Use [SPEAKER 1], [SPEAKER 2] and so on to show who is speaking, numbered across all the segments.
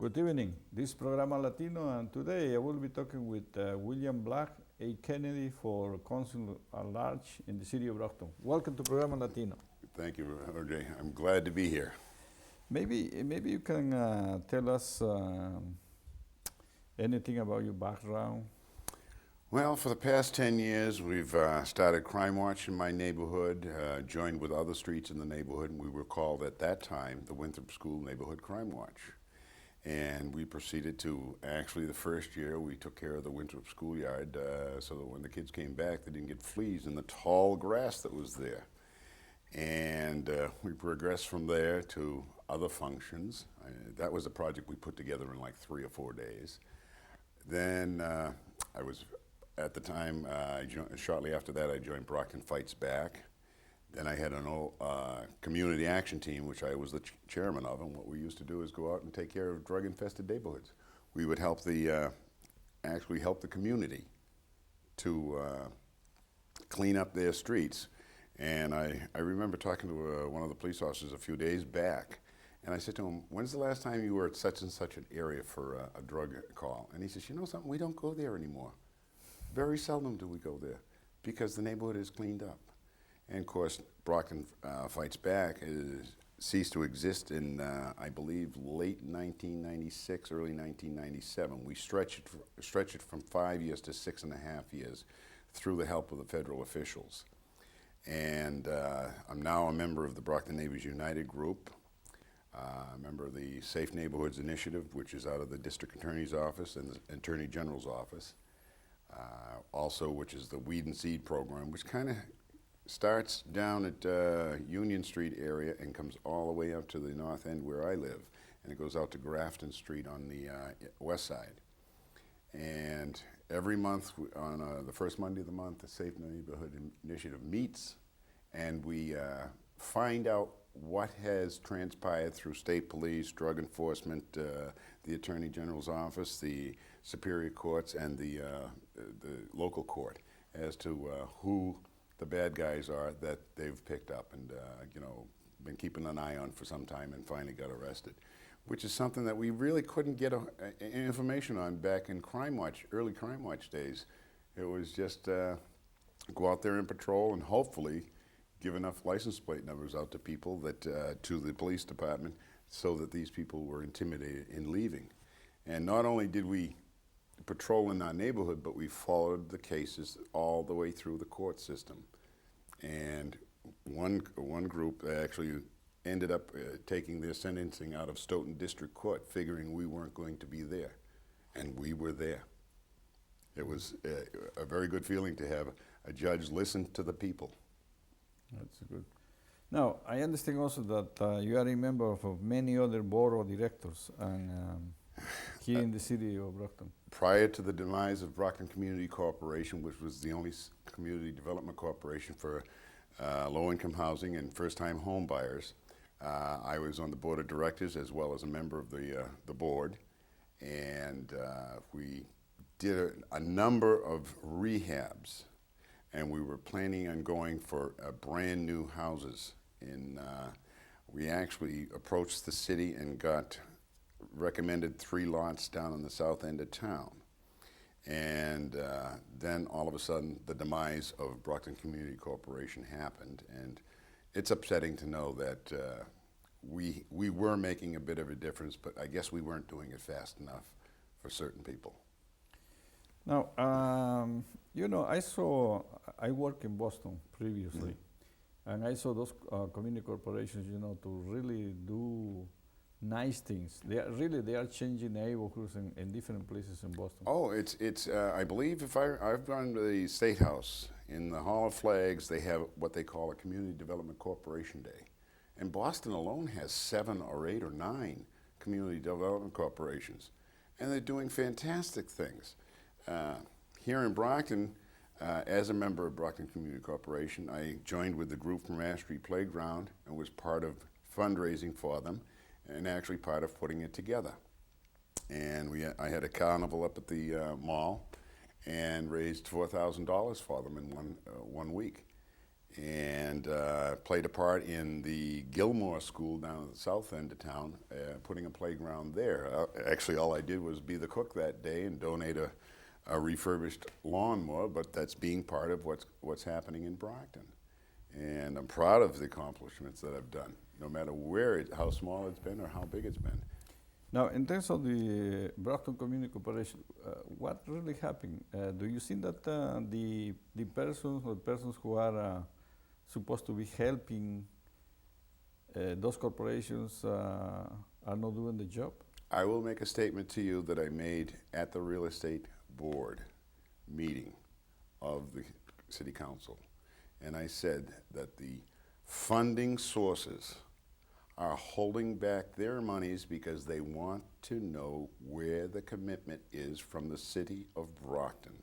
[SPEAKER 1] Good evening. This is Programa Latino, and today I will be talking with William Black, A. Kennedy for Council at Large in the city of Brockton. Welcome to Programa Latino.
[SPEAKER 2] Thank you, RJ. I'm glad to be here.
[SPEAKER 1] Maybe you can tell us anything about your background.
[SPEAKER 2] Well, for the past 10 years, we've started Crime Watch in my neighborhood, joined with other streets in the neighborhood, and we were called at that time the Winthrop School Neighborhood Crime Watch. And we proceeded to, actually the first year, we took care of the Winthrop schoolyard so that when the kids came back, they didn't get fleas in the tall grass that was there. And we progressed from there to other functions. That was a project we put together in like 3 or 4 days. Then I was, at the time, shortly after that, I joined Brockton Fights Back. Then I had an old community action team, which I was the chairman of, and what we used to do is go out and take care of drug-infested neighborhoods. We would help actually help the community to clean up their streets. And I remember talking to one of the police officers a few days back, and I said to him, "When's the last time you were at such and such an area for a drug call?" And he says, "You know something, we don't go there anymore. Very seldom do we go there because the neighborhood is cleaned up." And of course, Brockton Fights Back ceased to exist in, I believe, late 1996, early 1997. We stretched it from 5 years to 6.5 years through the help of the federal officials. And I'm now a member of the Brockton Neighbors United group, a member of the Safe Neighborhoods Initiative, which is out of the District Attorney's Office and the Attorney General's Office. Also, which is the Weed and Seed program, which kind of starts down at Union Street area and comes all the way up to the north end where I live. And it goes out to Grafton Street on the west side. And every month, on the first Monday of the month, the Safe Neighborhood Initiative meets, and we find out what has transpired through state police, drug enforcement, the Attorney General's office, the Superior Courts, and the local court as to who the bad guys are that they've picked up and been keeping an eye on for some time and finally got arrested, which is something that we really couldn't get information on back in Crime Watch, early Crime Watch days. It was just go out there and patrol and hopefully give enough license plate numbers out to people that to the police department so that these people were intimidated in leaving. And not only did we patrol in our neighborhood, but we followed the cases all the way through the court system. And one group actually ended up taking their sentencing out of Stoughton District Court, figuring we weren't going to be there, and we were there. It was a very good feeling to have a judge listen to the people.
[SPEAKER 1] That's good. Now, I understand also that you are a member of many other board of directors and here in the city of Brockton.
[SPEAKER 2] Prior to the demise of Brockton Community Corporation, which was the only community development corporation for low-income housing and first-time home buyers, I was on the board of directors as well as a member of the board, and we did a number of rehabs, and we were planning on going for brand new houses. We actually approached the city and got recommended 3 lots down on the south end of town. And then all of a sudden the demise of Brockton Community Corporation happened, and it's upsetting to know that we were making a bit of a difference, but I guess we weren't doing it fast enough for certain people.
[SPEAKER 1] Now, I worked in Boston previously, and I saw those community corporations, to really do nice things. They are changing neighborhoods in different places in Boston.
[SPEAKER 2] Oh, it's I believe I've gone to the State House. In the Hall of Flags, they have what they call a Community Development Corporation Day. And Boston alone has 7 or 8 or 9 community development corporations. And they're doing fantastic things. Here in Brockton, as a member of Brockton Community Corporation, I joined with the group from Ash Street Playground and was part of fundraising for them, and actually part of putting it together. And I had a carnival up at the mall and raised $4,000 for them in one week. and played a part in the Gilmore School down at the south end of town, putting a playground there. Actually, all I did was be the cook that day and donate a refurbished lawnmower, but that's being part of what's happening in Brockton. And I'm proud of the accomplishments that I've done, no matter how small it's been or how big it's been.
[SPEAKER 1] Now, in terms of the Brockton Community Corporation, what really happened? Do you think that the persons who are supposed to be helping those corporations are not doing the job?
[SPEAKER 2] I will make a statement to you that I made at the real estate board meeting of the city council. And I said that the funding sources are holding back their monies because they want to know where the commitment is from the city of Brockton.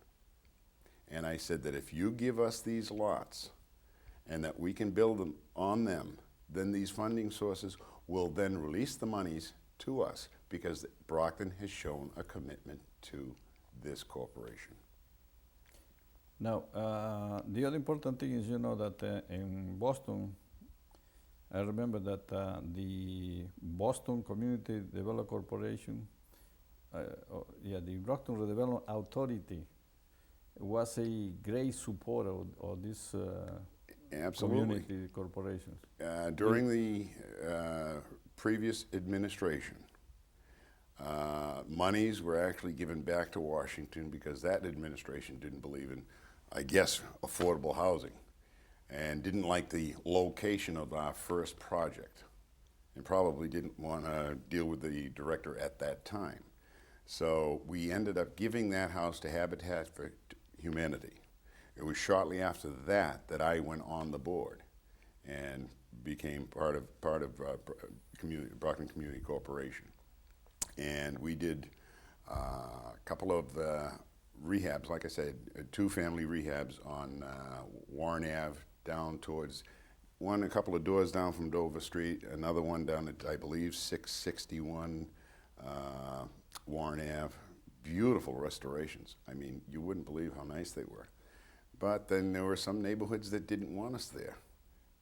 [SPEAKER 2] And I said that if you give us these lots and that we can build them on them, then these funding sources will then release the monies to us because Brockton has shown a commitment to this corporation.
[SPEAKER 1] Now, the other important thing is, that in Boston, I remember that the Boston Community Development Corporation, the Brockton Redevelopment Authority was a great supporter of this
[SPEAKER 2] Absolutely.
[SPEAKER 1] community corporations.
[SPEAKER 2] During the previous administration, monies were actually given back to Washington because that administration didn't believe in, I guess, affordable housing and didn't like the location of our first project and probably didn't want to deal with the director at that time. So we ended up giving that house to Habitat for Humanity. It was shortly after that that I went on the board and became part of Brockton Community Corporation. And we did a couple of rehabs, like I said, 2 family rehabs on Warren Ave down towards a couple of doors down from Dover Street, another one down at, I believe, 661 Warren Ave. Beautiful restorations. I mean, you wouldn't believe how nice they were. But then there were some neighborhoods that didn't want us there.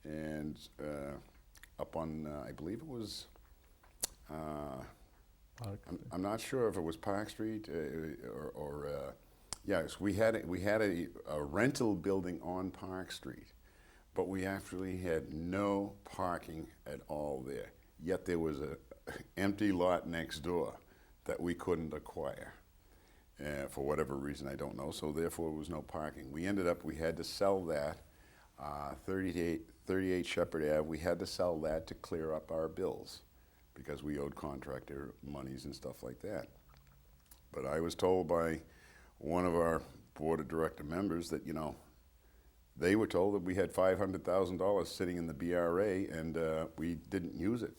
[SPEAKER 2] And up on, I believe it was, I'm not sure if it was Park Street or yes, we had a rental building on Park Street, but we actually had no parking at all there. Yet there was an empty lot next door that we couldn't acquire for whatever reason, I don't know. So therefore, there was no parking. We had to sell that 38 Shepherd Ave. We had to sell that to clear up our bills because we owed contractor monies and stuff like that. But I was told by one of our board of director members that, they were told that we had $500,000 sitting in the BRA and we didn't use it.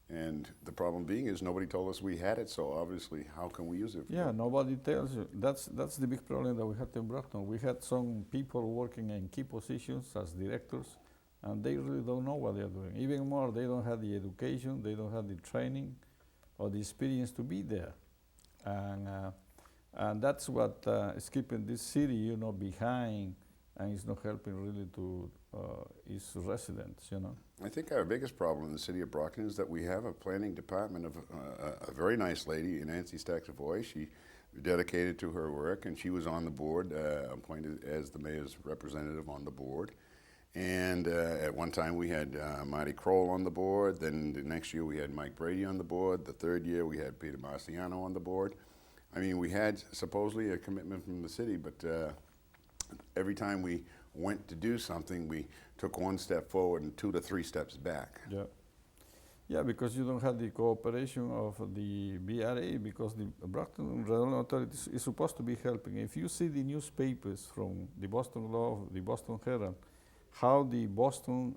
[SPEAKER 2] And the problem being is nobody told us we had it, so obviously how can we use it?
[SPEAKER 1] Yeah, nobody tells you. That's the big problem that we had in Brockton. We had some people working in key positions as directors, and they really don't know what they're doing. Even more, they don't have the education, they don't have the training or the experience to be there. And that's what is keeping this city, behind, and it's not helping really to its residents,
[SPEAKER 2] I think our biggest problem in the city of Brockton is that we have a planning department of a very nice lady, Nancy Stack-Savoy. She dedicated to her work, and she was on the board, appointed as the mayor's representative on the board. And at one time we had Marty Kroll on the board. Then the next year we had Mike Brady on the board. The third year we had Peter Marciano on the board. I mean, we had supposedly a commitment from the city, but every time we went to do something, we took 1 step forward and 2 to 3 steps back.
[SPEAKER 1] Yeah. Yeah, because you don't have the cooperation of the BRA, because the Brockton Redevelopment Authority is supposed to be helping. If you see the newspapers from the Boston Globe, the Boston Herald, how the Boston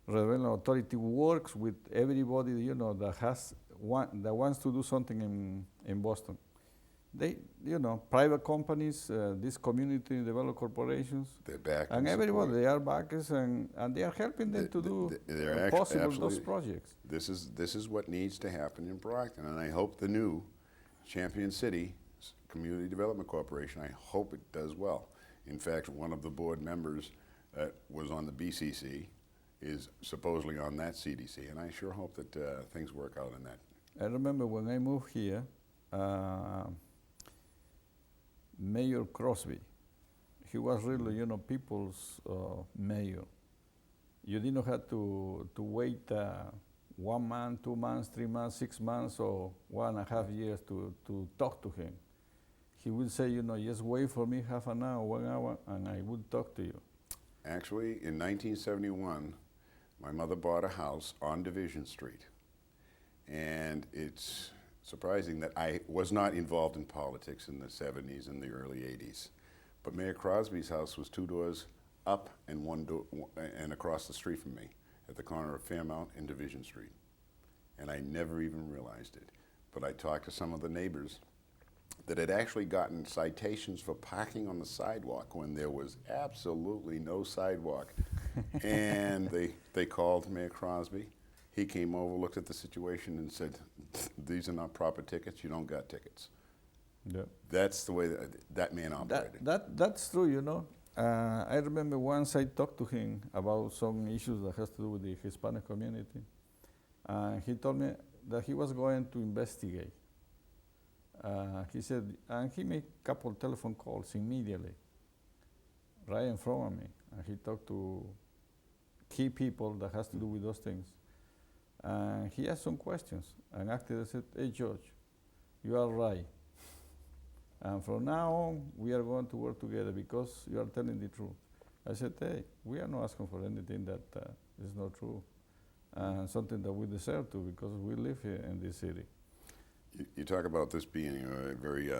[SPEAKER 1] Redevelopment Authority works with everybody, that wants to do something in Boston. They, private companies, these community development corporations,
[SPEAKER 2] They're back
[SPEAKER 1] and everybody, they are backers, and they are helping them to do possible those projects.
[SPEAKER 2] This is what needs to happen in Brockton, and I hope the new Champion City Community Development Corporation, I hope it does well. In fact, one of the board members that was on the BCC is supposedly on that CDC, and I sure hope that things work out in that.
[SPEAKER 1] I remember when I moved here, Mayor Crosby, he was really, people's mayor. You didn't have to wait 1 month, 2 months, 3 months, 6 months, or 1.5 years to talk to him. He would say, just wait for me half an hour, 1 hour, and I would talk to you.
[SPEAKER 2] Actually, in 1971, my mother bought a house on Division Street. And it's surprising that I was not involved in politics in the 70s and the early 80s. But Mayor Crosby's house was 2 doors up and 1 door and across the street from me at the corner of Fairmount and Division Street. And I never even realized it. But I talked to some of the neighbors that had actually gotten citations for parking on the sidewalk when there was absolutely no sidewalk. And they called Mayor Crosby. He came over, looked at the situation, and said, "These are not proper tickets. You don't got tickets."
[SPEAKER 1] Yeah.
[SPEAKER 2] That's the way that man operated.
[SPEAKER 1] That's true, I remember once I talked to him about some issues that has to do with the Hispanic community. He told me that he was going to investigate. He said, and he made a couple telephone calls immediately, right in front of me. And he talked to key people that has to do with those things. And he asked some questions. And after I said, "Hey, George, you are right. And from now on, we are going to work together because you are telling the truth." I said, "Hey, we are not asking for anything that is not true. And something that we deserve to because we live here in this city."
[SPEAKER 2] You talk about this being a very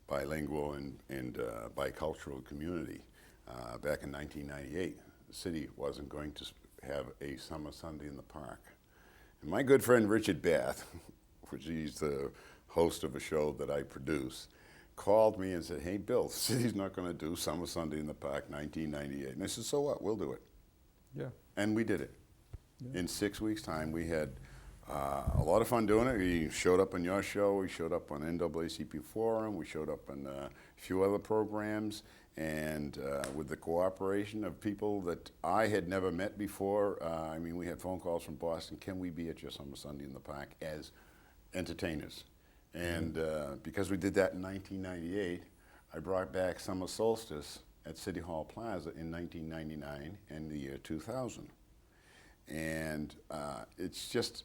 [SPEAKER 2] bilingual and bicultural community. Back in 1998, the city wasn't going to have a summer Sunday in the park. And my good friend Richard Bath, which he's the host of a show that I produce, called me and said, "Hey, Bill, the city's not going to do summer Sunday in the park 1998. And I said, "So what? We'll do it."
[SPEAKER 1] Yeah.
[SPEAKER 2] And we did it.
[SPEAKER 1] Yeah.
[SPEAKER 2] In 6 weeks' time, we had a lot of fun doing it. We showed up on your show. We showed up on NAACP Forum. We showed up on a few other programs. And with the cooperation of people that I had never met before, we had phone calls from Boston, "Can we be at your summer Sunday in the park as entertainers?" And because we did that in 1998, I brought back Summer Solstice at City Hall Plaza in 1999 and the year 2000. And it's just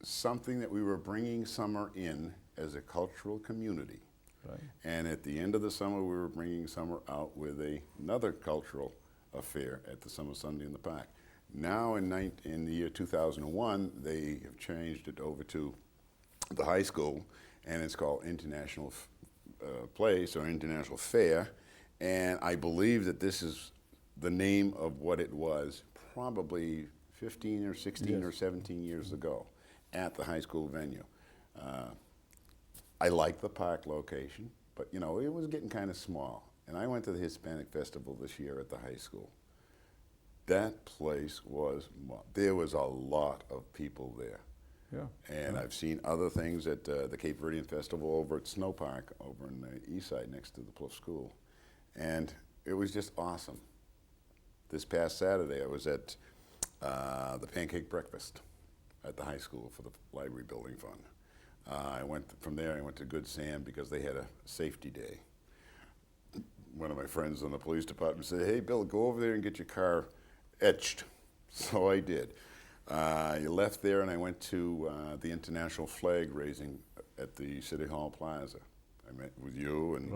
[SPEAKER 2] something that we were bringing summer in as a cultural community.
[SPEAKER 1] Right.
[SPEAKER 2] And at the end of the summer, we were bringing summer out with another cultural affair at the Summer Sunday in the Park. Now in the year 2001, they have changed it over to the high school, and it's called International Place or International Fair. And I believe that this is the name of what it was probably 15 or 16 or 17 years ago at the high school venue. I like the park location, but it was getting kind of small. And I went to the Hispanic Festival this year at the high school. That place there was a lot of people there.
[SPEAKER 1] Yeah.
[SPEAKER 2] And I've seen other things at the Cape Verdean Festival over at Snow Park over in the east side next to the Plouffe School. And it was just awesome. This past Saturday, I was at the pancake breakfast at the high school for the library building fund. I went to Good Sam because they had a safety day. One of my friends in the police department said, "Hey, Bill, go over there and get your car etched." So I did. I left there and I went to the international flag raising at the City Hall Plaza. I met with you and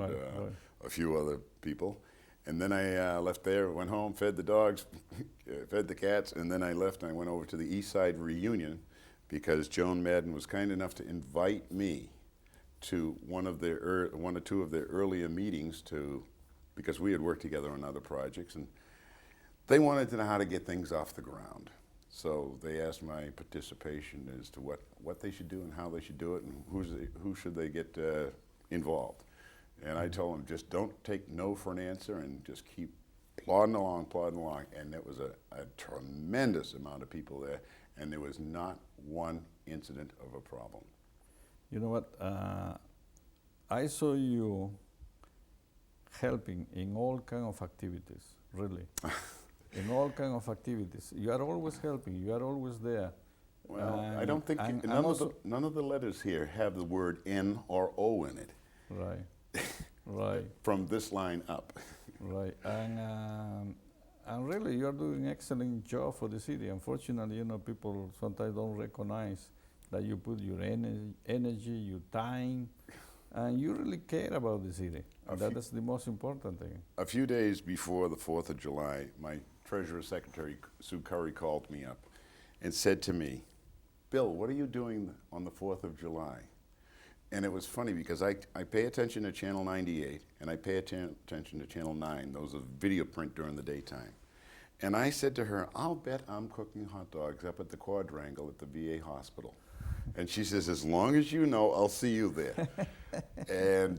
[SPEAKER 2] a few other people. And then I left there, went home, fed the dogs, fed the cats, and then I left and I went over to the East Side reunion because Joan Madden was kind enough to invite me to one or two of their earlier meetings because we had worked together on other projects, and they wanted to know how to get things off the ground. So they asked my participation as to what they should do and how they should do it and who should they get involved. And I told them, just don't take no for an answer and just keep plodding along. And there was a tremendous amount of people there, and there was not one incident of a problem.
[SPEAKER 1] You know what? I saw you helping in all kinds of activities. really, in all kind of activities. You are always helping. You are always there.
[SPEAKER 2] Well, I don't think
[SPEAKER 1] And
[SPEAKER 2] none of the letters here have the word N or O in it
[SPEAKER 1] right, right,
[SPEAKER 2] from this line up.
[SPEAKER 1] right, and really, you are doing excellent job for the city. Unfortunately, people sometimes don't recognize that you put your energy, your time, and you really care about the city. That is the most important thing.
[SPEAKER 2] A few days before the 4th of July, my Treasurer Secretary Sue Curry called me up and said to me, "Bill, what are you doing on the 4th of July?" And it was funny because I pay attention to Channel 98 and I pay attention to Channel 9. Those are video print during the daytime. And I said to her, "I'll bet I'm cooking hot dogs up at the Quadrangle at the VA hospital." And she says, "As long as you know, I'll see you there." And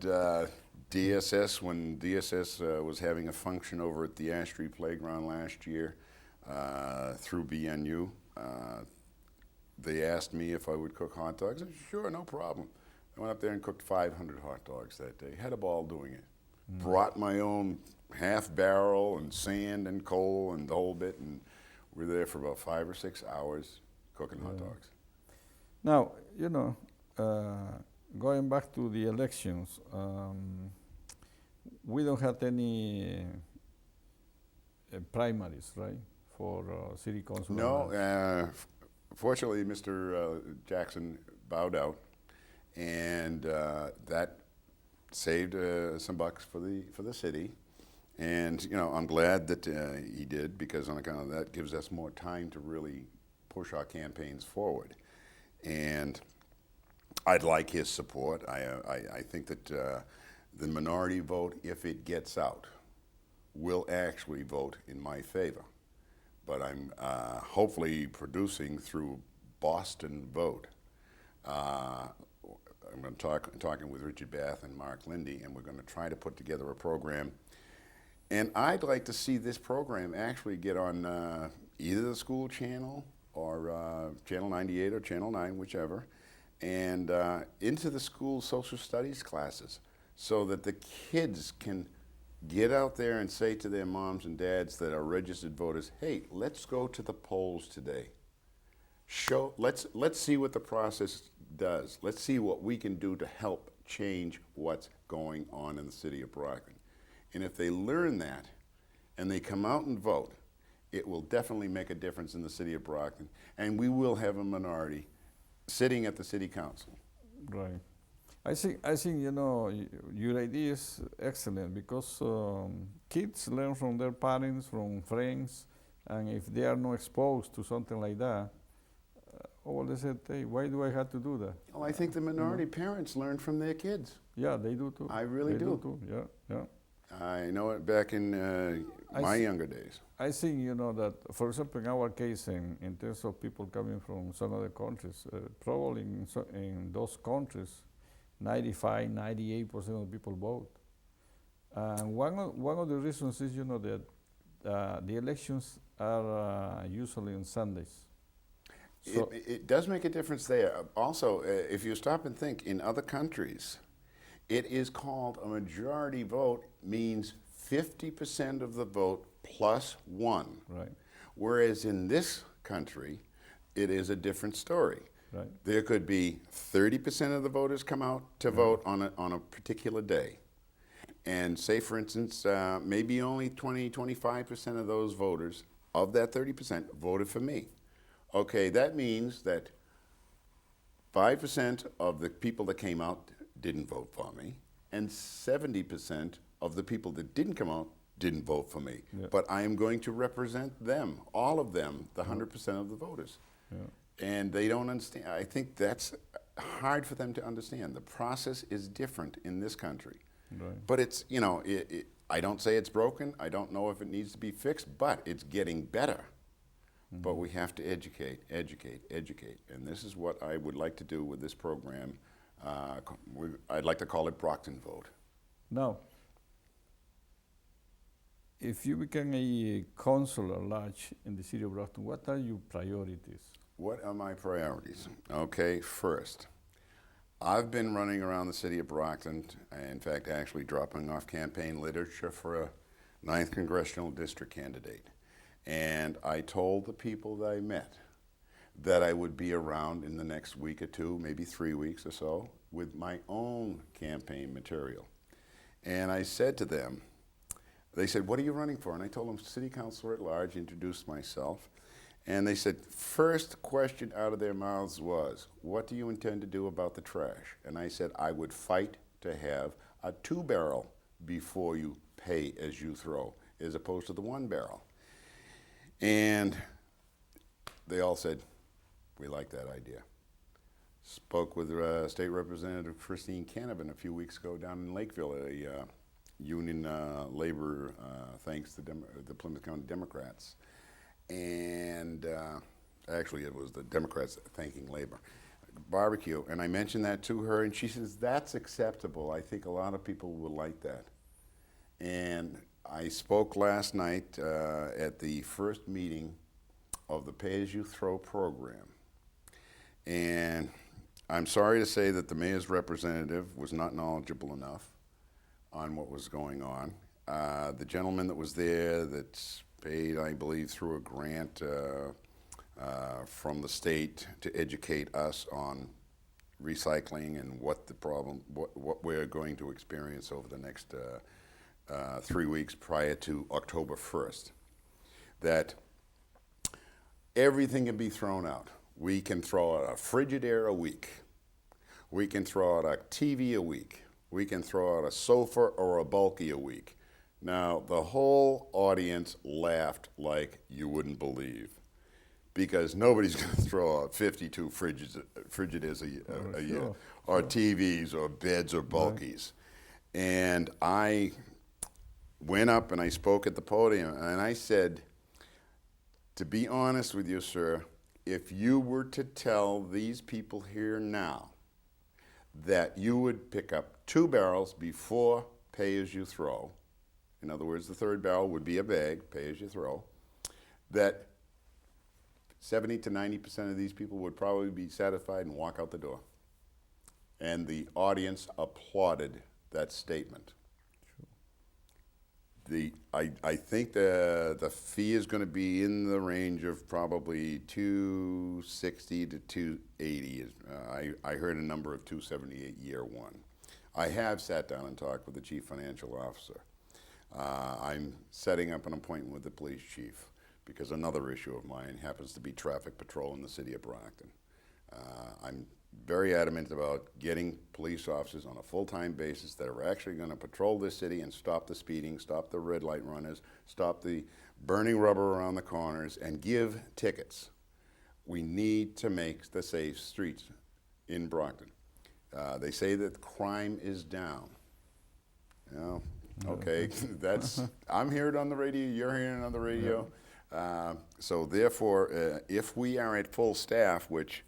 [SPEAKER 2] DSS, when DSS was having a function over at the Ash Street Playground last year through BNU, they asked me if I would cook hot dogs. I said, "Sure, no problem." I went up there and cooked 500 hot dogs that day. Had a ball doing it. Brought my own half barrel and sand and coal and the whole bit, and we were there for about 5 or 6 hours cooking hot dogs.
[SPEAKER 1] Now, going back to the elections, we don't have any primaries, right, for city council?
[SPEAKER 2] No, fortunately, Mr. Jackson bowed out, and that saved some bucks for the city. And I'm glad that he did, because on account of that gives us more time to really push our campaigns forward. And I'd like his support. I think that the minority vote, if it gets out, will actually vote in my favor. But I'm hopefully producing through Boston Vote. I'm going to talking with Richard Bath and Mark Lindy, and we're going to try to put together a program. And I'd like to see this program actually get on either the school channel or Channel 98 or Channel 9, whichever, and into the school social studies classes, so that the kids can get out there and say to their moms and dads that are registered voters, "Hey, let's go to the polls today. Let's see what the process does. Let's see what we can do to help change what's going on in the city of Brockton." And if they learn that and they come out and vote, it will definitely make a difference in the city of Brockton, and we will have a minority sitting at the city council.
[SPEAKER 1] Right. I think your idea is excellent, because kids learn from their parents, from friends, and if they are not exposed to something like that, they said, "Hey, why do I have to do that?"
[SPEAKER 2] Well, I think the minority parents learn from their kids.
[SPEAKER 1] Yeah, they do too.
[SPEAKER 2] I really
[SPEAKER 1] They
[SPEAKER 2] do.
[SPEAKER 1] too. Yeah, yeah.
[SPEAKER 2] I know it back in my younger days.
[SPEAKER 1] I think that, for example, in our case, in terms of people coming from some other countries, probably in those countries, 95, 98% of people vote. And one of the reasons is, that the elections are usually on Sundays. So
[SPEAKER 2] It does make a difference there. Also, if you stop and think, in other countries, it is called a majority vote, means 50% of the vote plus one.
[SPEAKER 1] right,
[SPEAKER 2] Whereas in this country, it is a different story.
[SPEAKER 1] right,
[SPEAKER 2] There could be 30% of the voters come out to vote on a particular day. And say, for instance, maybe only 20, 25% of those voters, of that 30%, voted for me. Okay, that means that 5% of the people that came out didn't vote for me, and 70% of the people that didn't come out didn't vote for me.
[SPEAKER 1] Yeah.
[SPEAKER 2] But I am going to represent them, all of them, the 100% of the voters.
[SPEAKER 1] yeah,
[SPEAKER 2] And they don't understand. I think that's hard for them to understand. The process is different in this country.
[SPEAKER 1] right.
[SPEAKER 2] But it's, I don't say it's broken. I don't know if it needs to be fixed, but it's getting better. But we have to educate, educate, educate. And this is what I would like to do with this program. I'd like to call it Brockton Vote.
[SPEAKER 1] Now, if you become a councilor at large in the city of Brockton, what are your priorities?
[SPEAKER 2] What are my priorities? Okay, first, I've been running around the city of Brockton, in fact, actually dropping off campaign literature for 9th Congressional District candidate. And I told the people that I met that I would be around in the next week or two, maybe 3 weeks or so, with my own campaign material. And I said to them, they said, "What are you running for?" And I told them, city councilor at large, introduced myself. And they said, first question out of their mouths was, "What do you intend to do about the trash?" And I said, I would fight to have a 2-barrel before you pay as you throw, as opposed to the 1-barrel. And they all said, we like that idea. Spoke with State Representative Christine Canavan a few weeks ago down in Lakeville at a union labor thanks to the Plymouth County Democrats. And actually it was the Democrats thanking labor. Barbecue, and I mentioned that to her, and she says, that's acceptable. I think a lot of people will like that. And I spoke last night at the first meeting of the Pay-As-You-Throw program. And I'm sorry to say that the mayor's representative was not knowledgeable enough on what was going on. The gentleman that was there that's paid, I believe, through a grant from the state to educate us on recycling and what the problem, what we're going to experience over the next 3 weeks prior to October 1st. That everything can be thrown out. We can throw out a Frigidaire a week. We can throw out a TV a week. We can throw out a sofa or a bulky a week. Now, the whole audience laughed like you wouldn't believe, because nobody's going to throw out 52 Frigidaires a year, or TVs, or beds, or bulkies. Right. And I went up and I spoke at the podium, and I said, to be honest with you, sir, if you were to tell these people here now that you would pick up 2 barrels before pay-as-you-throw, in other words, the 3rd barrel would be a bag, pay-as-you-throw, that 70 to 90% of these people would probably be satisfied and walk out the door. And the audience applauded that statement. I think the fee is going to be in the range of probably $260 to $280. I heard a number of $278 year one. I have sat down and talked with the chief financial officer. I'm setting up an appointment with the police chief because another issue of mine happens to be traffic patrol in the city of Brockton. I'm very adamant about getting police officers on a full-time basis that are actually going to patrol this city and stop the speeding, stop the red light runners, stop the burning rubber around the corners, and give tickets. We need to make the safe streets in Brockton. They say that crime is down. You know, okay, that's, I'm hearing it on the radio, you're hearing it on the radio. Yeah. So therefore, if we are at full staff, which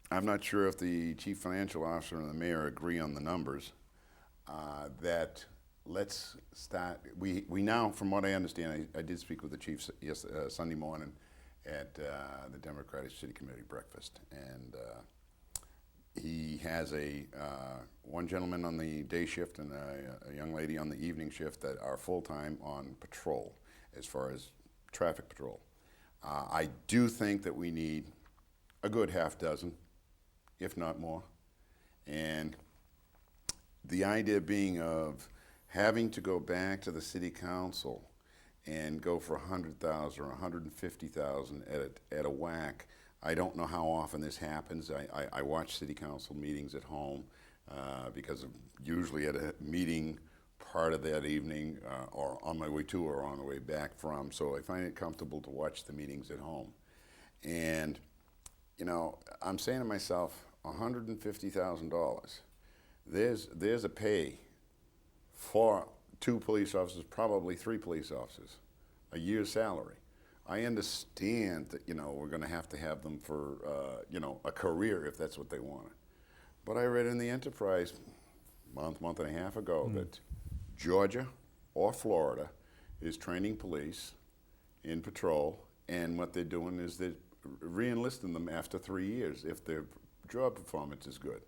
[SPEAKER 2] I'm not sure if the chief financial officer and the mayor agree on the numbers, that let's start, we now, from what I understand, I did speak with the chief Sunday morning at the Democratic City Committee breakfast, and he has one gentleman on the day shift and a young lady on the evening shift that are full-time on patrol as far as traffic patrol. I do think that we need a good half dozen, if not more. And the idea being of having to go back to the city council and go for 100,000 or 150,000 at a whack. I don't know how often this happens. I watch city council meetings at home because I'm usually at a meeting part of that evening or on my way to or on the way back from. So I find it comfortable to watch the meetings at home. And, you know, I'm saying to myself, $150,000. There's a pay for 2 police officers, probably 3 police officers, a year's salary. I understand that, you know, we're going to have them for, you know, a career if that's what they want. But I read in the Enterprise month and a half ago that Georgia or Florida is training police in patrol, and what they're doing is they're re-enlisting them after 3 years if their job performance is good.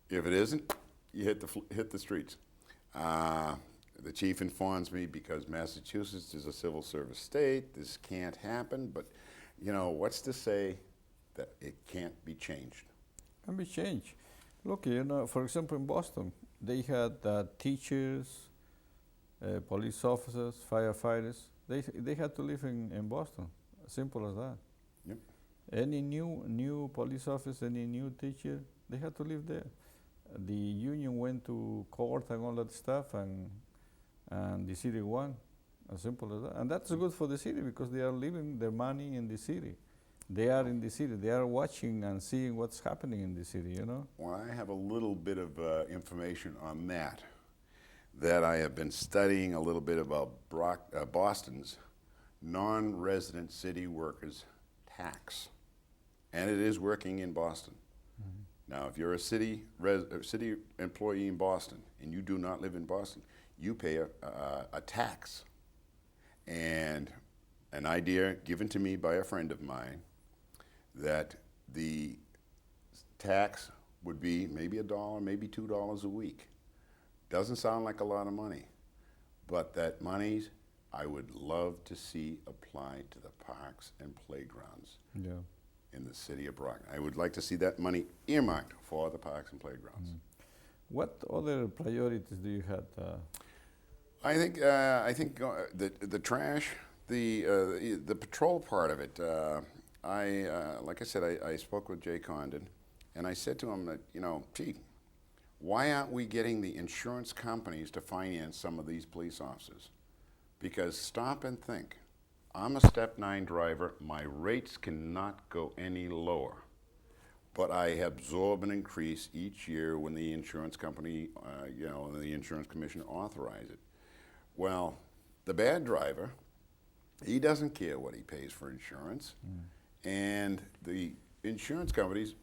[SPEAKER 2] If it isn't, you hit the streets. the chief informs me because Massachusetts is a civil service state, this can't happen, but what's to say that it can't be changed?
[SPEAKER 1] Can be changed. Look, for example, in Boston, they had teachers, police officers, firefighters. They had to live in Boston. Simple as that.
[SPEAKER 2] Yep.
[SPEAKER 1] Any new police officer, any new teacher, they had to live there. The union went to court and all that stuff, and the city won. As simple as that. And that's good for the city because they are living their money in the city. They are in the city. They are watching and seeing what's happening in the city,
[SPEAKER 2] Well, I have a little bit of information on that I have been studying a little bit about Boston's non-resident city workers tax. And it is working in Boston. Now, if you're a city employee in Boston and you do not live in Boston, you pay a tax. And an idea given to me by a friend of mine that the tax would be maybe $1, maybe $2 a week. Doesn't sound like a lot of money, but that money I would love to see applied to the parks and playgrounds in the city of Brockton. I would like to see that money earmarked for the parks and playgrounds.
[SPEAKER 1] What other priorities do you have?
[SPEAKER 2] I think the trash, the patrol part of it. Like I said, I spoke with Jay Condon, and I said to him that gee, why aren't we getting the insurance companies to finance some of these police officers? Because stop and think. I'm a Step 9 driver. My rates cannot go any lower. But I absorb an increase each year when the insurance company, the insurance commission authorize it. Well, the bad driver, he doesn't care what he pays for insurance. And the insurance companies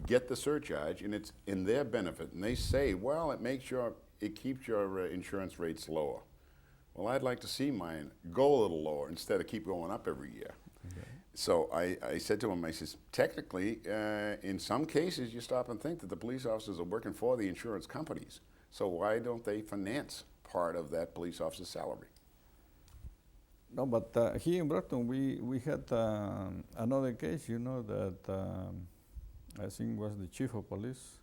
[SPEAKER 2] get the surcharge, and it's in their benefit. And they say, well, it keeps your insurance rates lower. Well, I'd like to see mine go a little lower instead of keep going up every year. So I said to him, I says, technically, in some cases, you stop and think that the police officers are working for the insurance companies. So why don't they finance part of that police officer's salary?
[SPEAKER 1] No, but here in Brockton, we had another case, that I think was the chief of police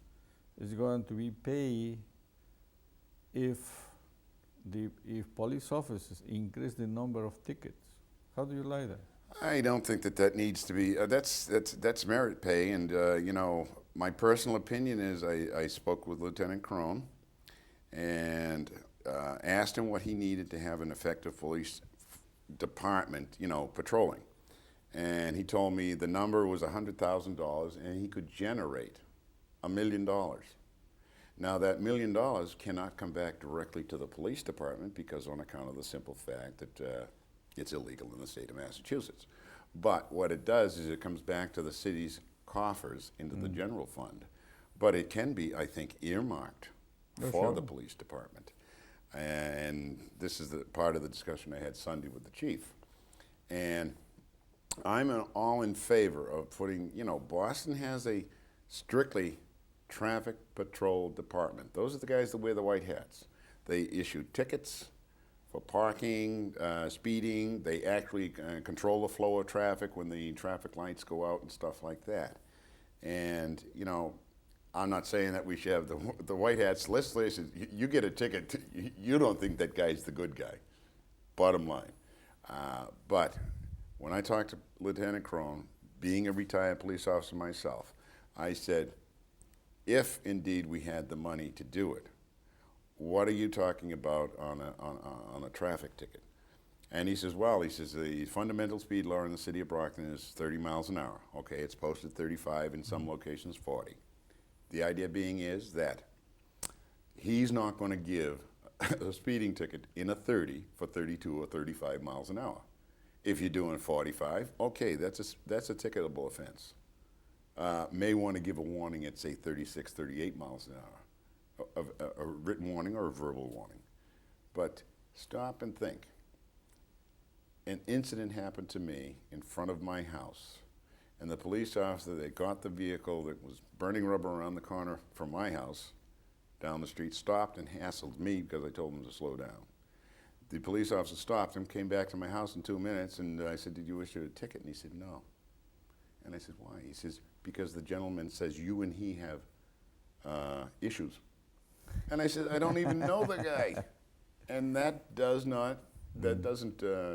[SPEAKER 1] is going to be paid if police officers increase the number of tickets. How do you like that?
[SPEAKER 2] I don't think that needs to be. That's merit pay, and my personal opinion is I spoke with Lieutenant Crone and asked him what he needed to have an effective police department, patrolling, and he told me the number was $100,000, and he could generate $1 million. Now that $1 million cannot come back directly to the police department because on account of the simple fact that it's illegal in the state of Massachusetts. But what it does is it comes back to the city's coffers into the general fund. But it can be, I think, earmarked for the police department. And this is the part of the discussion I had Sunday with the chief. And I'm all in favor of putting, Boston has a strictly traffic patrol department. Those are the guys that wear the white hats. They issue tickets for parking, speeding. They actually control the flow of traffic when the traffic lights go out and stuff like that. And, I'm not saying that we should have the white hats. Let's listen, you get a ticket, you don't think that guy's the good guy, bottom line. But when I talked to Lieutenant Crone, being a retired police officer myself, I said, if indeed we had the money to do it, what are you talking about on a traffic ticket? And he says, the fundamental speed law in the city of Brockton is 30 miles an hour. Okay, it's posted 35, in some locations 40. The idea being is that he's not going to give a speeding ticket in a 30 for 32 or 35 miles an hour. If you're doing 45, okay, that's a ticketable offense. May want to give a warning at, say, 36, 38 miles an hour, a written warning or a verbal warning. But stop and think. An incident happened to me in front of my house, and the police officer that got the vehicle that was burning rubber around the corner from my house down the street stopped and hassled me because I told him to slow down. The police officer stopped him, came back to my house in 2 minutes, and I said, "Did you issue a ticket?" And he said, "No." And I said, "Why?" He says, "Because the gentleman says you and he have issues." And I said, "I don't even know the guy." And that doesn't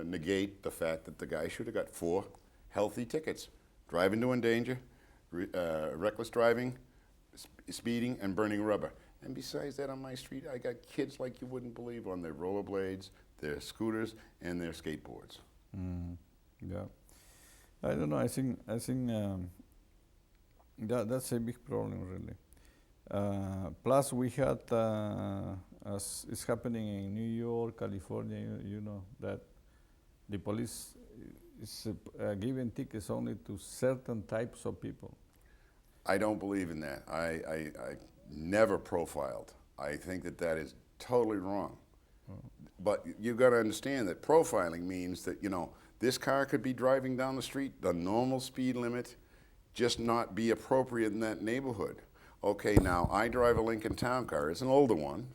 [SPEAKER 2] negate the fact that the guy should have got 4 healthy tickets: driving to endanger, reckless driving, speeding, and burning rubber. And besides that, on my street, I got kids like you wouldn't believe on their rollerblades, their scooters, and their skateboards.
[SPEAKER 1] Yeah, I don't know. I think that's a big problem, really. Plus, we had, as is happening in New York, California, you know, that the police is giving tickets only to certain types of people.
[SPEAKER 2] I don't believe in that. I never profiled. I think that is totally wrong. But you've got to understand that profiling means that, you know, this car could be driving down the street, the normal speed limit, just not be appropriate in that neighborhood. Okay, now I drive a Lincoln Town Car. It's an older one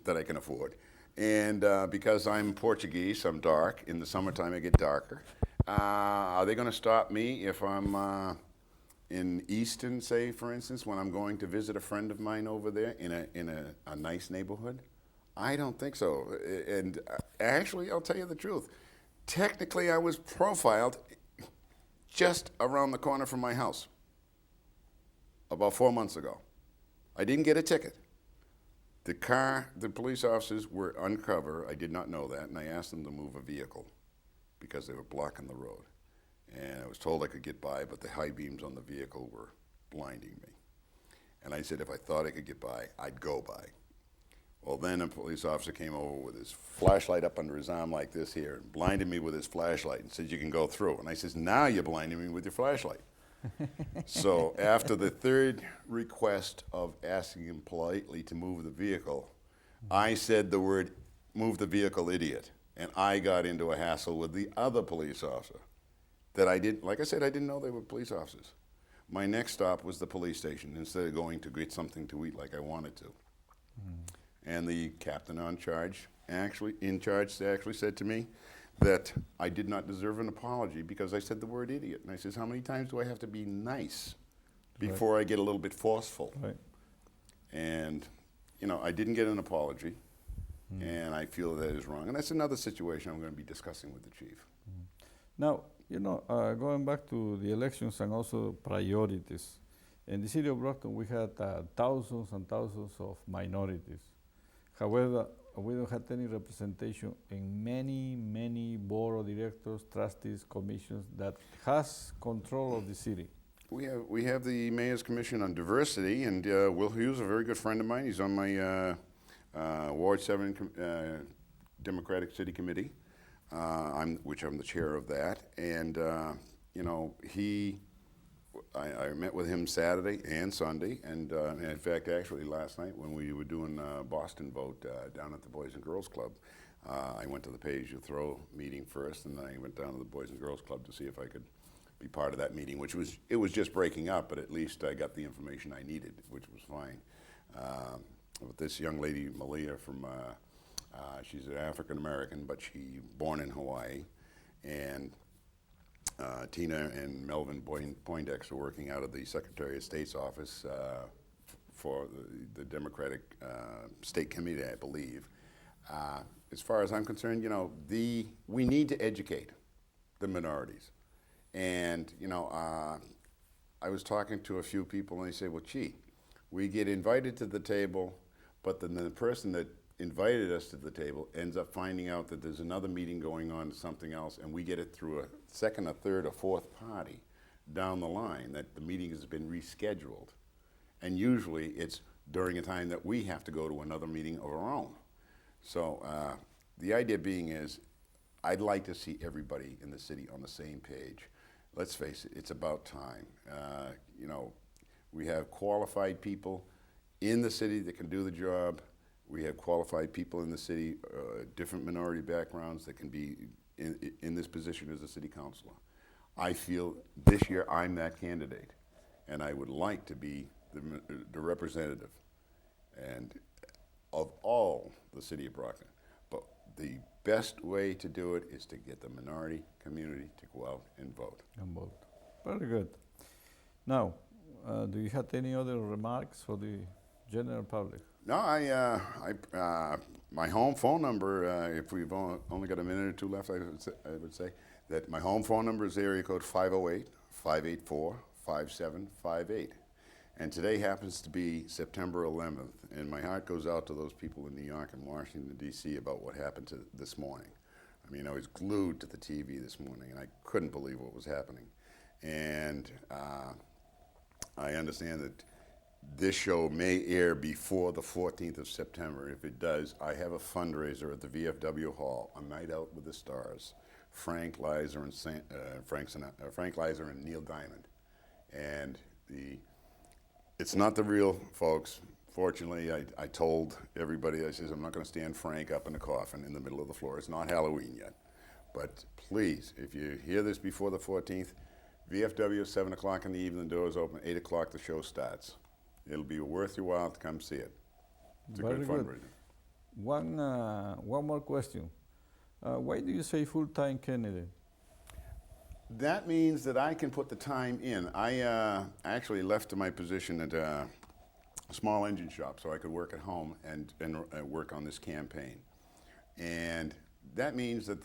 [SPEAKER 2] that I can afford. And because I'm Portuguese, I'm dark. In the summertime, I get darker. Are they going to stop me if I'm in Easton, say, for instance, when I'm going to visit a friend of mine over there in a nice neighborhood? I don't think so. And actually, I'll tell you the truth. Technically, I was profiled just around the corner from my house about 4 months ago. I didn't get a ticket. The police officers were uncover. I did not know that, and I asked them to move a vehicle because they were blocking the road. And I was told I could get by, but the high beams on the vehicle were blinding me. And I said if I thought I could get by, I'd go by. Well, then a police officer came over with his flashlight up under his arm like this here and blinded me with his flashlight and said, "You can go through." And I says, "Now you're blinding me with your flashlight." So after the 3rd request of asking him politely to move the vehicle, I said the word, "Move the vehicle, idiot." And I got into a hassle with the other police officer that I didn't, like I said, I didn't know they were police officers. My next stop was the police station instead of going to get something to eat like I wanted to. And the captain actually said to me that I did not deserve an apology because I said the word idiot. And I says, "How many times do I have to be nice before I get a little bit forceful?"
[SPEAKER 1] Right.
[SPEAKER 2] And, you know, I didn't get an apology, and I feel that is wrong. And that's another situation I'm going to be discussing with the chief.
[SPEAKER 1] Now, you know, going back to the elections and also priorities, in the city of Brockton, we had thousands and thousands of minorities. However, we don't have any representation in many board of directors, trustees, commissions that has control of the city.
[SPEAKER 2] We have the Mayor's Commission on Diversity, and Will Hughes, a very good friend of mine. He's on my Ward 7 Democratic City Committee, which I'm the chair of that. And you know, I met with him Saturday and Sunday, and in fact, actually last night when we were doing Boston Vote down at the Boys and Girls Club, I went to the Pay As You Throw meeting first, and then I went down to the Boys and Girls Club to see if I could be part of that meeting, it was just breaking up, but at least I got the information I needed, which was fine. With this young lady, Malia, she's an African American, but she born in Hawaii, and Tina and Melvin Poindexter are working out of the Secretary of State's office for the Democratic State Committee, I believe. As far as I'm concerned, you know, we need to educate the minorities. And, you know, I was talking to a few people, and they say, "Well, gee, we get invited to the table, but then the person that invited us to the table ends up finding out that there's another meeting going on, something else, and we get it through a second, a third, or fourth party down the line that the meeting has been rescheduled. And usually it's during a time that we have to go to another meeting of our own." So the idea being is I'd like to see everybody in the city on the same page. Let's face it, it's about time. You know, we have qualified people in the city that can do the job. We have qualified people in the city, different minority backgrounds that can be in this position as a city councilor. I feel this year I'm that candidate, and I would like to be the representative. And of all the city of Brockton. But the best way to do it is to get the minority community to go out and vote.
[SPEAKER 1] And vote. Very good. Now, do you have any other remarks for the general public?
[SPEAKER 2] No, my home phone number, if we've only got a minute or two left, I would say that my home phone number is area code 508-584-5758. And today happens to be September 11th, and my heart goes out to those people in New York and Washington, D.C. about what happened this morning. I mean, I was glued to the TV this morning, and I couldn't believe what was happening. And I understand that this show may air before the 14th of September. If it does, I have a fundraiser at the VFW Hall, A Night Out with the Stars, Frank Lizer and Neil Diamond. And it's not the real folks. Fortunately, I told everybody, I says, I'm not going to stand Frank up in a coffin in the middle of the floor. It's not Halloween yet. But please, if you hear this before the 14th, VFW, 7 o'clock in the evening, the doors open, 8 o'clock the show starts. It'll be worth your while to come see it. It's a good fundraiser.
[SPEAKER 1] One more question. Why do you say full-time candidate?
[SPEAKER 2] That means that I can put the time in. I actually left my position at a small engine shop so I could work at home and work on this campaign. And that means that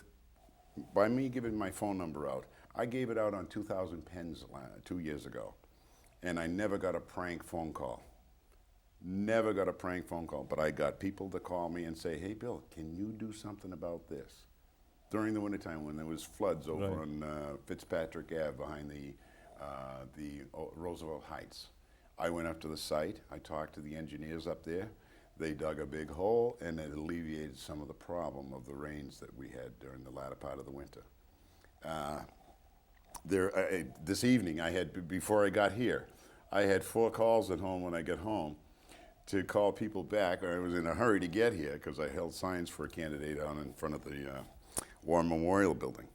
[SPEAKER 2] by me giving my phone number out, I gave it out on 2,000 pens 2 years ago, and I never got a prank phone call. Never got a prank phone call, but I got people to call me and say, hey, Bill, can you do something about this? During the wintertime when there was floods over on Fitzpatrick Ave behind the Roosevelt Heights. I went up to the site, I talked to the engineers up there, they dug a big hole and it alleviated some of the problem of the rains that we had during the latter part of the winter. This evening, before I got here, I had 4 calls at home when I got home to call people back. I was in a hurry to get here because I held signs for a candidate out in front of the War Memorial Building.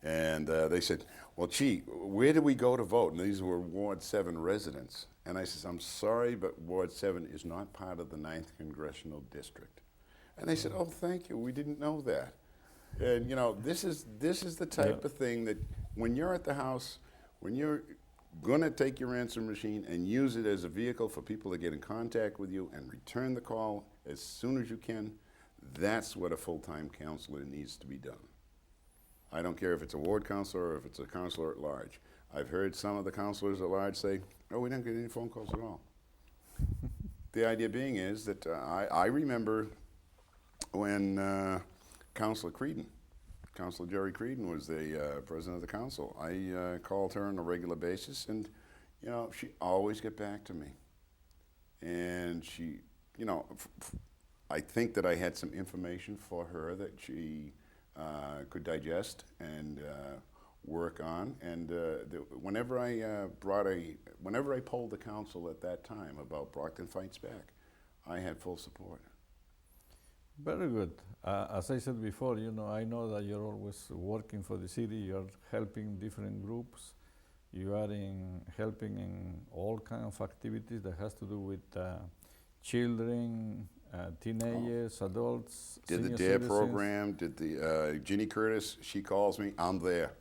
[SPEAKER 2] And they said, well, gee, where do we go to vote? And these were Ward 7 residents. And I said, I'm sorry, but Ward 7 is not part of the 9th Congressional District. And they said, oh, thank you, we didn't know that. And you know, this is the type of thing that when you're at the house, when you're gonna take your answering machine and use it as a vehicle for people to get in contact with you and return the call as soon as you can, that's what a full-time counselor needs to be done. I don't care if it's a ward counselor or if it's a counselor at large. I've heard some of the counselors at large say, oh, we didn't get any phone calls at all. The idea being is that I remember when Councilor Jerry Creedon was the president of the council. I called her on a regular basis, and you know, she always get back to me. And she, you know, I think that I had some information for her that she could digest and work on. And whenever I polled the council at that time about Brockton Fights Back, I had full support.
[SPEAKER 1] Very good. As I said before, you know, I know that you're always working for the city. You're helping different groups. You are helping in all kinds of activities that has to do with children, teenagers, adults,
[SPEAKER 2] did the
[SPEAKER 1] senior
[SPEAKER 2] DARE
[SPEAKER 1] citizens.
[SPEAKER 2] program, did the Ginny Curtis, she calls me, I'm there.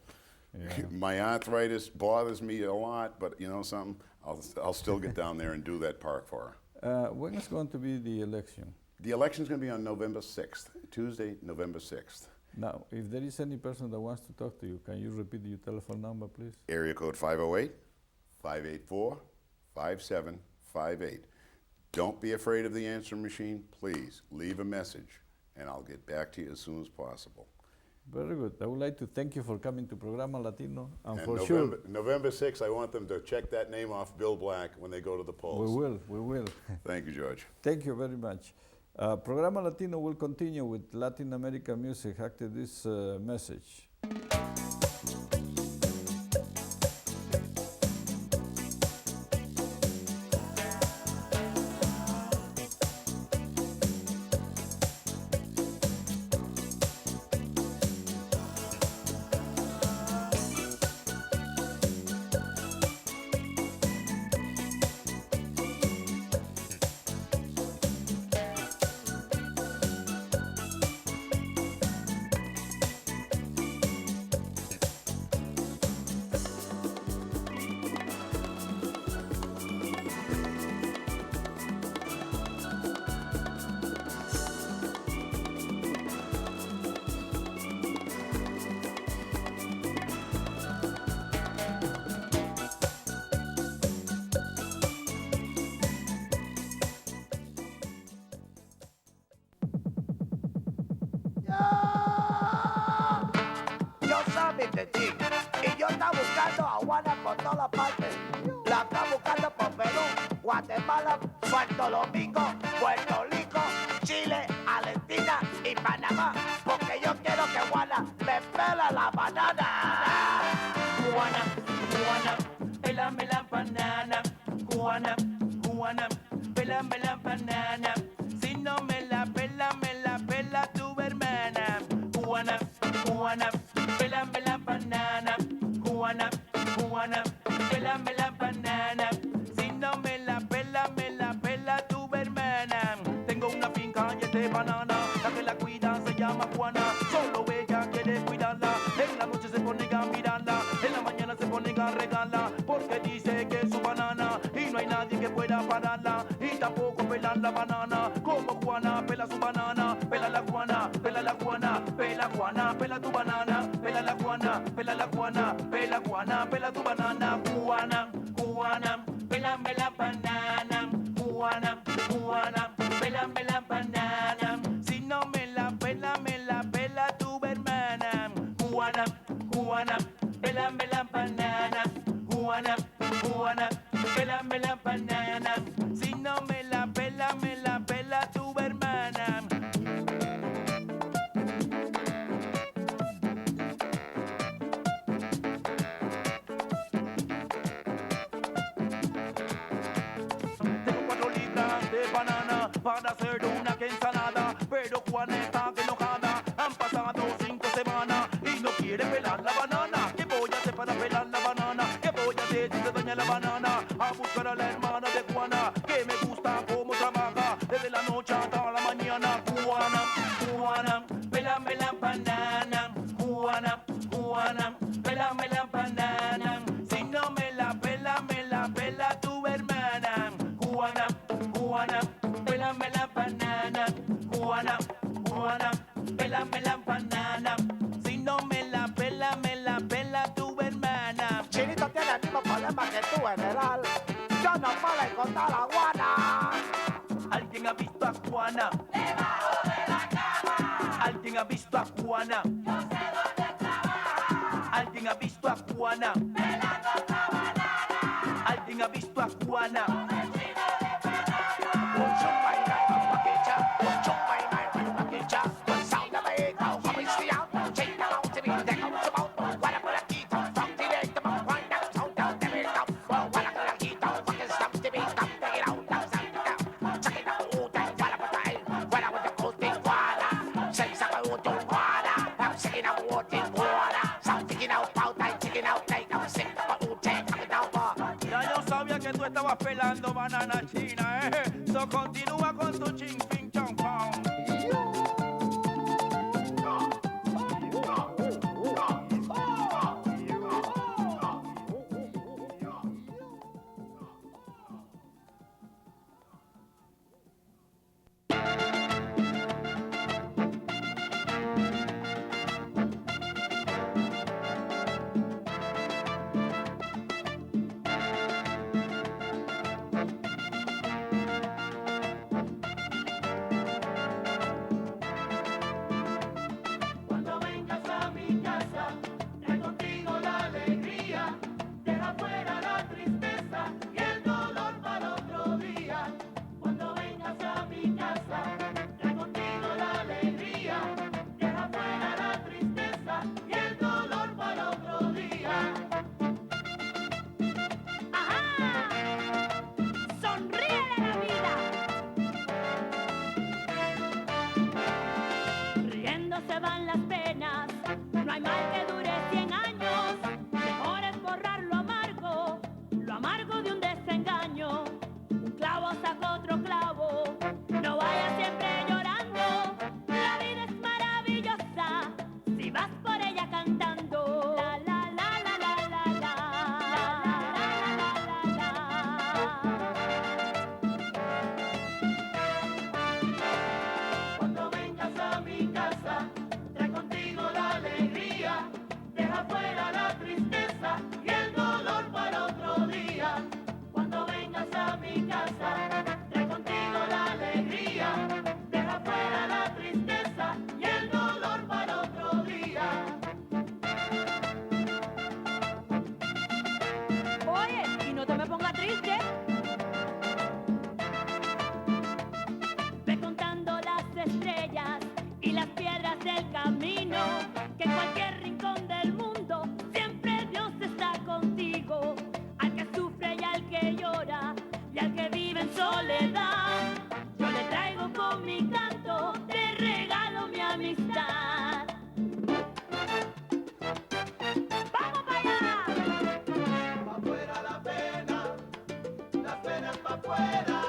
[SPEAKER 1] Yeah.
[SPEAKER 2] My arthritis bothers me a lot, but you know something, I'll still get down there and do that park for her.
[SPEAKER 1] When is going to be the election?
[SPEAKER 2] The election's going to be on November 6th, Tuesday, November 6th.
[SPEAKER 1] Now, if there is any person that wants to talk to you, can you repeat your telephone number, please?
[SPEAKER 2] Area code 508-584-5758. Don't be afraid of the answering machine. Please leave a message, and I'll get back to you as soon as possible.
[SPEAKER 1] Very good. I would like to thank you for coming to Programa Latino, and for
[SPEAKER 2] November 6th, I want them to check that name off Bill Black when they go to the polls.
[SPEAKER 1] We will.
[SPEAKER 2] Thank you, George.
[SPEAKER 1] Thank you very much. Programa Latino will continue with Latin American music after this message.
[SPEAKER 3] Medellín. Y yo estaba buscando a Juana por todas partes. La estaba buscando por Perú, Guatemala, Puerto Domingo, Puerto Rico, Chile, Argentina y Panamá. Porque yo quiero que Juana me pela la banana.
[SPEAKER 4] Juana, Juana, pélame la banana. Juana, Juana, pélame la banana. Si no me la pela tu hermana. Juana, Juana, pélame la banana. Juana, Juana, pélame la banana. Si no me la pela tu hermana. Tengo una finca y es de banana. La que la cuida se llama Juana. Solo ella quiere cuidarla. En la noche se pone a mirarla. En la mañana se pone a regarla. Porque dice que es su banana. Y no hay nadie que pueda pararla. Y tampoco pelar la banana. Como Juana pela su banana. Pela la Juana, pela la Juana. Pela Juana, pela tu banana. Pela la Juana, pela la Juana. Pela Juana, pela tu banana. Juana, Juana, pelame la banana. Juana, Juana, pelame la banana. Si no me la pela tu hermana. Juana, Juana, pelame la banana. Juana, Juana, pelame la banana. Si no me la pela tu hermana. Tengo 4 libras de banana para hacer una que ensalada. Pero Juana está enojada. Han pasado 5 semanas y no quiere pelar la banana. ¿Qué voy a hacer para pelar la banana? ¿Qué voy a hacer si se daña la banana? A buscar a la hermana de Juana, que me gusta cómo trabaja desde la noche hasta la mañana. Juana, Juana, pelame la banana. Juana, Juana, pelame la banana. Si no me la pela tu hermana. Juana, Juana, pelame la banana. Juana, Juana, pelame la banana. Si no me la pela tu hermana.
[SPEAKER 3] Chinito tiene el mismo problema que tú, general. Yo no puedo encontrar a Juana.
[SPEAKER 4] ¿Alguien ha visto a Juana? Debajo de la cama. ¿Alguien ha visto a Juana? Yo sé dónde trabaja. ¿Alguien ha visto a Juana? Pelando otra banana. ¿Alguien ha visto a Juana? Con el chino de banana.
[SPEAKER 3] Un chupa y una paquicha, un chupa y una paquicha. Un sound of a go, hop and see out. Take them out to me, they go to boat. What up with a key, don't fuck to them, come on, wind down, sound down, there it go. Well, what up with a key, don't fucking stop to me, come take it out, down, sound it down. Check it out, ooh, that, what up with the end, what up with the cold thing, water. Say, suck out, ooh, water. I'm singing out, water, water. Sound taking out, out, I'm taking out, like, I'm sick, ooh, take, come down,
[SPEAKER 4] Ya yo sabía que tú estabas pelando banana china, So continúa con tu ching ping chong pong.
[SPEAKER 5] y las piedras del camino, que en cualquier rincón del mundo siempre Dios está contigo. Al que sufre y al que llora y al que vive en soledad, yo le traigo con mi canto, te regalo mi amistad. ¡Vamos para allá!
[SPEAKER 3] Pa' fuera la pena, las penas pa' fuera.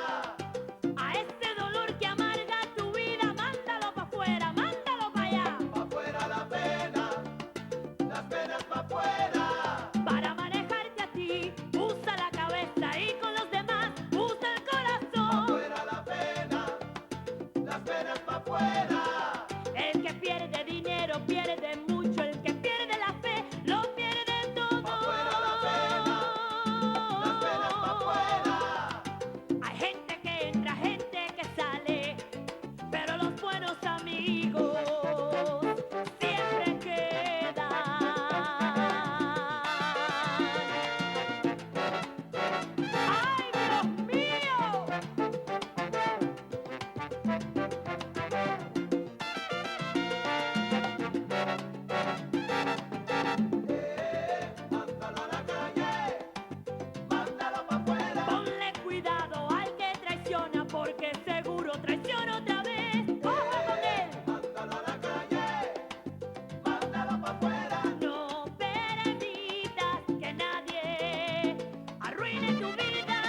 [SPEAKER 5] A ese dolor que amarga tu vida, mándalo para afuera, mándalo para allá.
[SPEAKER 3] Pa' fuera la pena, las penas pa' fuera.
[SPEAKER 5] Para manejarte a ti, usa la cabeza y con los demás usa el
[SPEAKER 3] Pa'
[SPEAKER 5] corazón.
[SPEAKER 3] fuera la pena, las penas pa' fuera.
[SPEAKER 5] El que pierde dinero pierde mucho, el que pierde la fe lo pierde todo.
[SPEAKER 3] Pa' fuera la pena, las penas pa' fuera.
[SPEAKER 5] Hay gente que entra, gente que sale, pero los buenos amigos siempre quedan. ¡Ay, Dios mío!
[SPEAKER 3] Mándalo a la calle, mándalo pa' fuera.
[SPEAKER 5] Ponle cuidado al que traiciona, porque seguro traiciona otra vez. ¡Ojo con él!
[SPEAKER 3] Mándalo a la calle, mándalo pa' fuera.
[SPEAKER 5] No permitas que nadie arruine tu vida.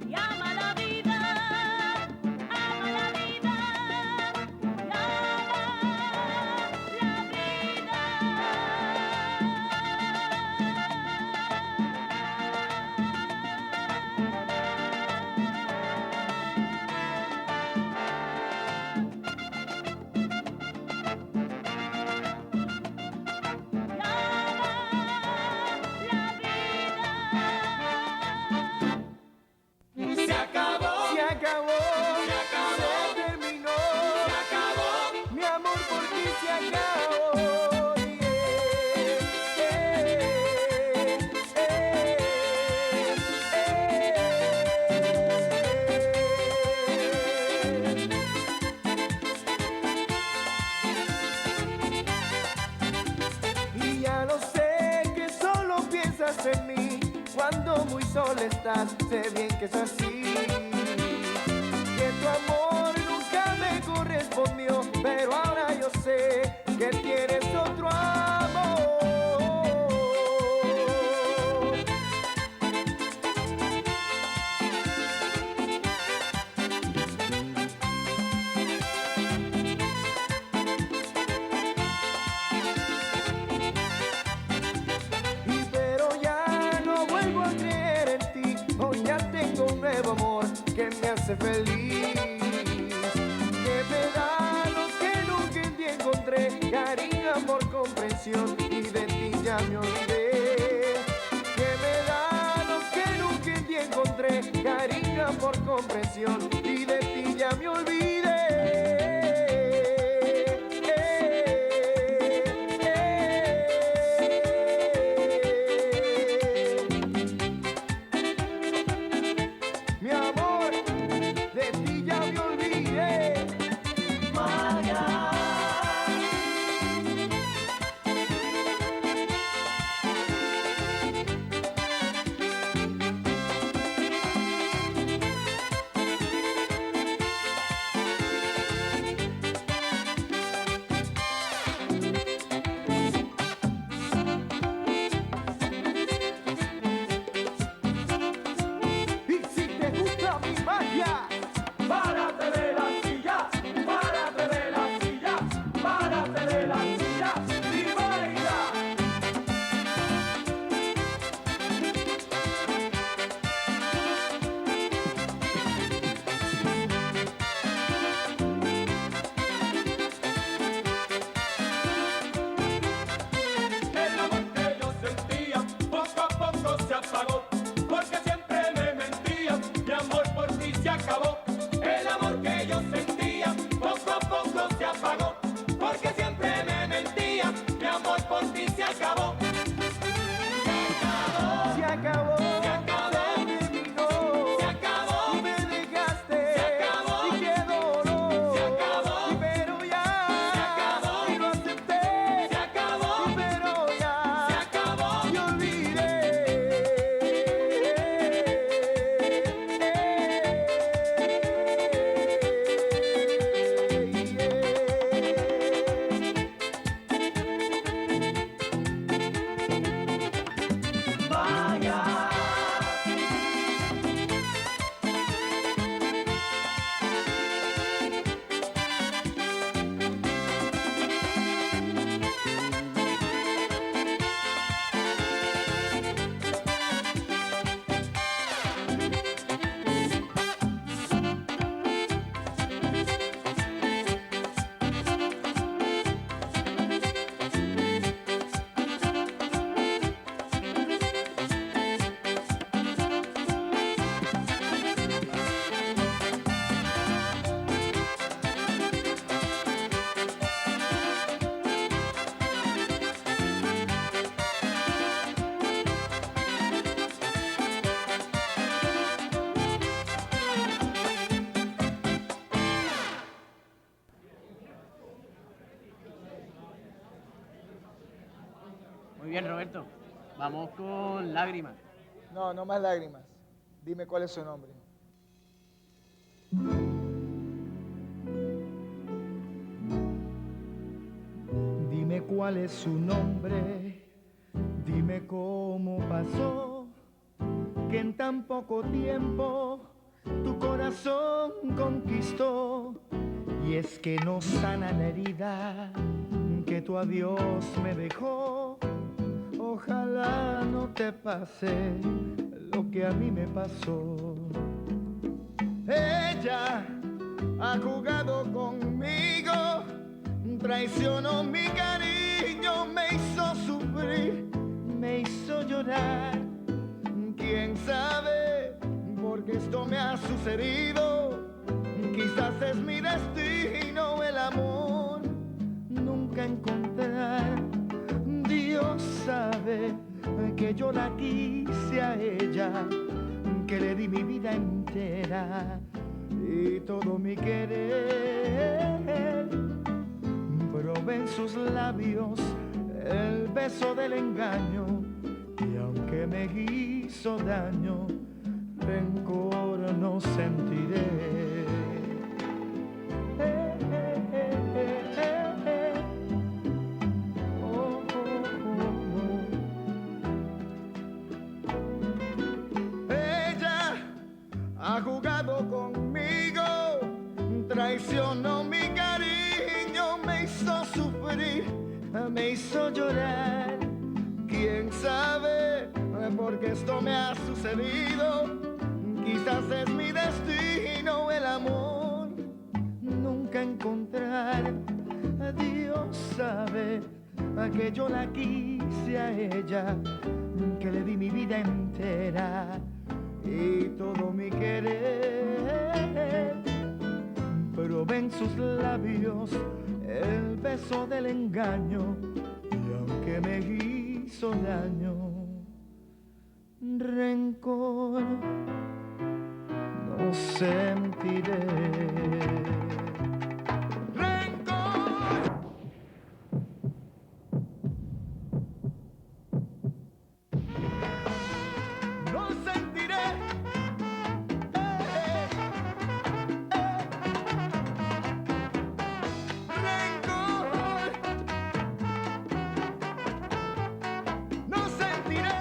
[SPEAKER 5] Y ama la vida, ama la vida, y ama la vida.
[SPEAKER 3] Se acabó,
[SPEAKER 4] Se acabó,
[SPEAKER 3] se acabó,
[SPEAKER 4] se terminó,
[SPEAKER 3] se acabó.
[SPEAKER 4] mi amor por ti se acabó. Y ya lo sé que solo piensas en mí cuando muy sola estás, sé bien que es así. Que tu amor nunca me correspondió, pero ahora yo sé que tienes otro amor. Y pero ya no vuelvo a creer en ti, hoy ya tengo un nuevo amor que me hace feliz, que me da lo que nunca en ti encontré, cariño, amor, comprensión, y de ti ya me olvidé. Que me da lo que nunca en ti encontré, cariño, amor, comprensión, y de ti ya me olvidé. Mi amor, de ti ya me olvidé.
[SPEAKER 6] Muy bien, Roberto. Vamos con lágrimas.
[SPEAKER 7] No, no más lágrimas. Dime cuál es su nombre. Dime cuál es su nombre, dime cómo pasó, que en tan poco tiempo tu corazón conquistó. Y es que no sana la herida que tu adiós me dejó. Ojalá no te pase lo que a mí me pasó. Ella ha jugado conmigo, traicionó mi cariño, me hizo sufrir, me hizo llorar. ¿Quién sabe por qué esto me ha sucedido? Quizás es mi destino el amor nunca encontrar. Dios sabe que yo la quise a ella, que le di mi vida entera y todo mi querer. Probé en sus labios el beso del engaño y aunque me hizo daño, rencor no sentiré. Oh, oh, oh. Ella ha jugado conmigo, traicionó mi cariño, me hizo sufrir, me hizo llorar. ¿Quién sabe por qué esto me ha sucedido? Quizás es mi destino el amor nunca encontrar. Dios sabe que yo la quise a ella, que le di mi vida entera y todo mi querer. Probé en sus labios el beso del engaño y aunque me hizo daño, rencor no sentiré. No sentiré. Rencor. No sentiré.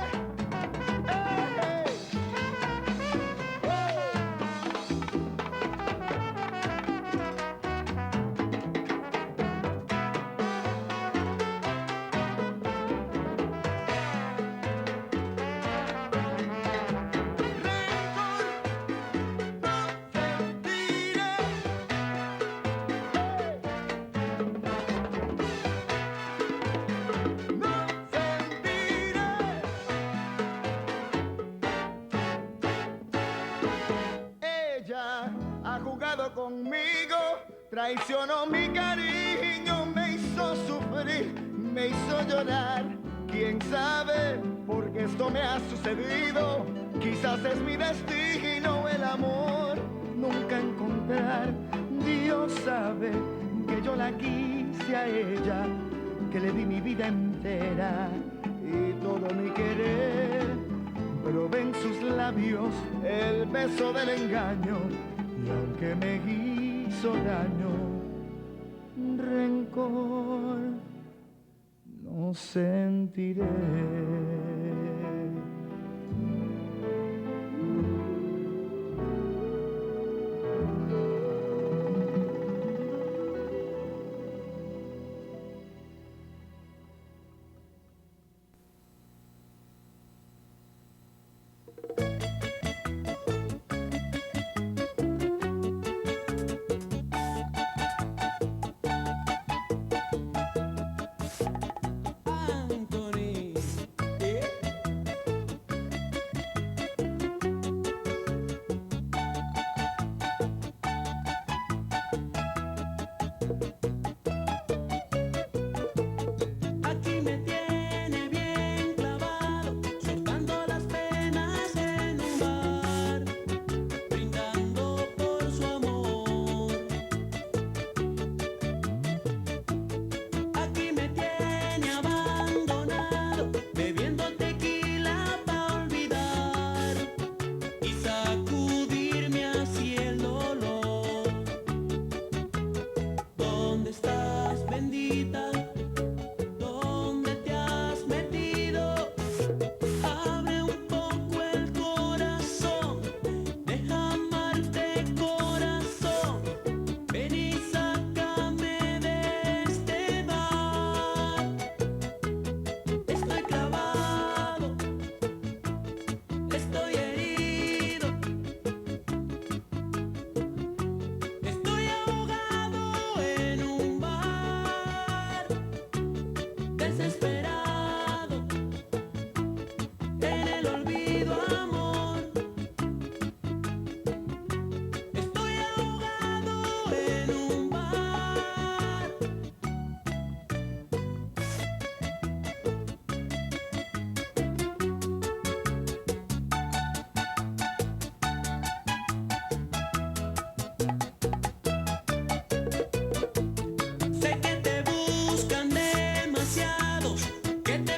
[SPEAKER 7] Ella ha jugado conmigo, traicionó mi cariño, me hizo sufrir, me hizo llorar. ¿Quién sabe por qué esto me ha sucedido? Quizás es mi destino el amor nunca encontrar. Dios sabe que yo la quise a ella, que le di mi vida entera y todo mi querer. Probé en sus labios el beso del engaño y aunque me hizo daño, rencor no sentiré.
[SPEAKER 8] Anthony,
[SPEAKER 4] que te